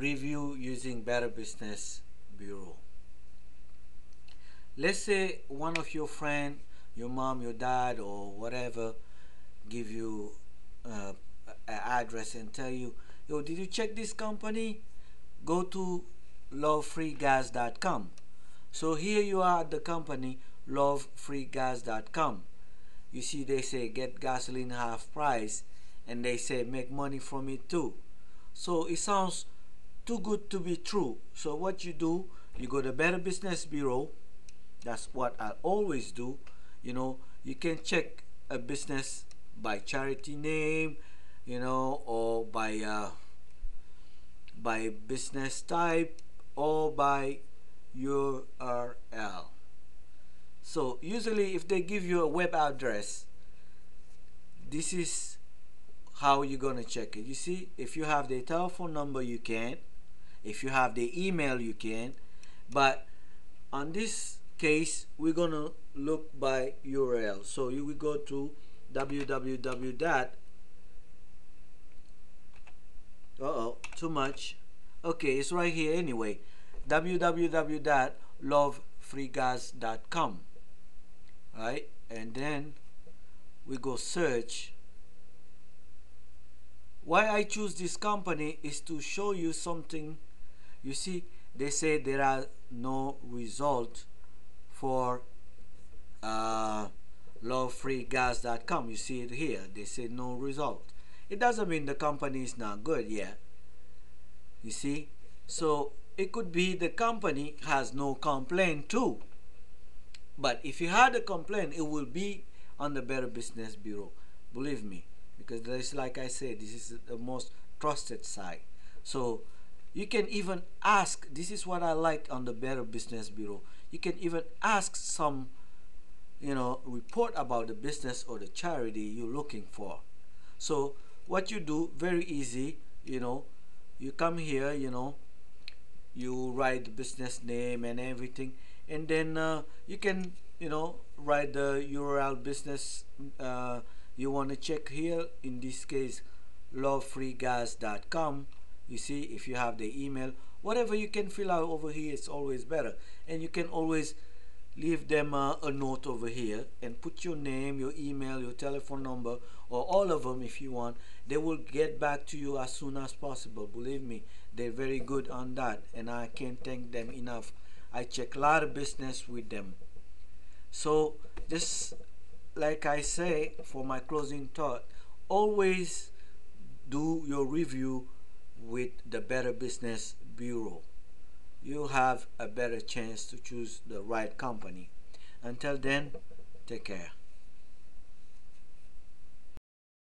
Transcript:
review using Better Business Bureau. Let's say one of your friend, your mom, your dad, or whatever, give you an address and tell you, yo, did you check this company? Go to lovefreegas.com. So here you are at the company lovefreegas.com. You see they say get gasoline half price, and they say make money from it too. So it sounds too good to be true. So what you do, you go to Better Business Bureau. That's what I always do. You can check a business by charity name, or by business type, or by URL. So usually if they give you a web address, this is how you're gonna check it. You see, if you have the telephone number, you can. If you have the email, you can. But on this case, we're gonna look by URL. So you will go to www dot too much. Okay, it's right here anyway. www.lovefreegas.com. Right, and then we go search. Why I choose this company is to show you something. You see, they say there are no result for lovefreegas.com. You see it here. They say no result. It doesn't mean the company is not good yet. You see, so it could be the company has no complaint too. But if you had a complaint, it will be on the Better Business Bureau. Believe me, because there's, like I said, this is the most trusted site. So you can even ask. This is what I like on the Better Business Bureau. You can even ask some, report about the business or the charity you're looking for. So what you do, very easy. You come here. You write the business name and everything, and then you can write the URL business you want to check here. In this case, lovefreegas.com. You see, if you have the email, whatever you can fill out over here, it's always better. And you can always leave them a note over here and put your name, your email, your telephone number, or all of them if you want. They will get back to you as soon as possible. Believe me, they're very good on that, and I can't thank them enough. I check a lot of business with them. So this, like I say, for my closing thought, always do your review with the Better Business Bureau. You have a better chance to choose the right company. Until then, take care.